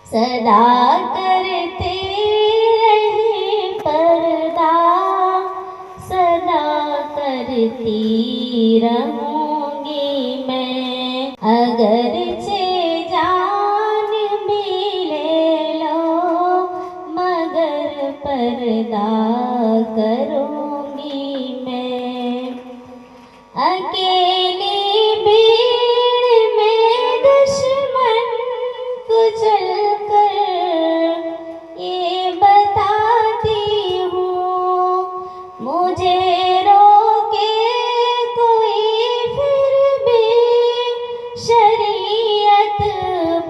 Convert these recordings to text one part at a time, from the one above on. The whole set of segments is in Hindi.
सदा करते रहे पर्दा, सदा करती रहूंगी मैं। अगरचे जान भी ले लो मगर पर्दा करूंगी मैं। अकेली भीड़ में दुश्मन कुचल कर ये बताती हूँ, मुझे रोके कोई फिर भी शरीयत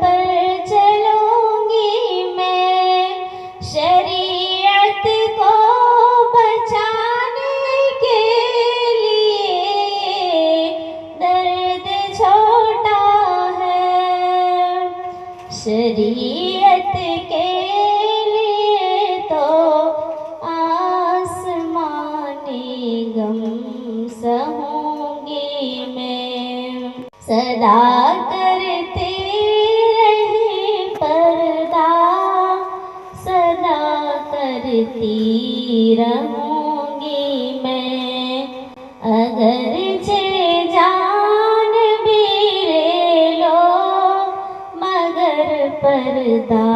पर चलूंगी मैं। शरीयत को बचाने के लिए दर्द छोटा है, शरीयत के लिए तो आसमानी गम सहूंगी मैं। सदा करते रहे पर्दा, सदा करती रहूंगी मैं। अगरचे जान भी ले लो मगर पर्दा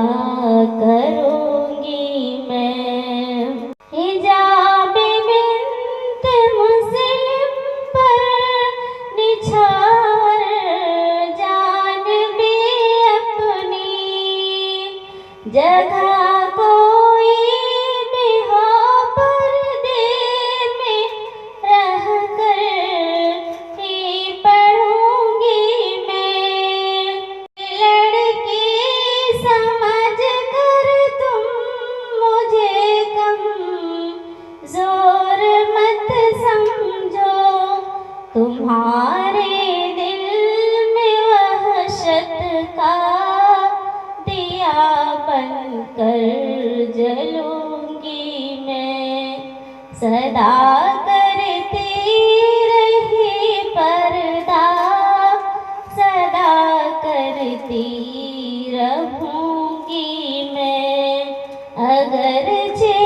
करूंगी मैं। हिजाब बिन्त मुस्लिम पर निछावर जान भी अपनी, जगह कोई भी हो पर्दे में रह कर ही पढ़ूंगी मैं। लड़की समझ कर तुम मुझे कम जोर मत समझो, तुम्हारे दिल में वहशत का दिया बनकर जलूंगी मैं। सदा करती रही पर्दा, सदा करती रहूंगी मैं। अगरचे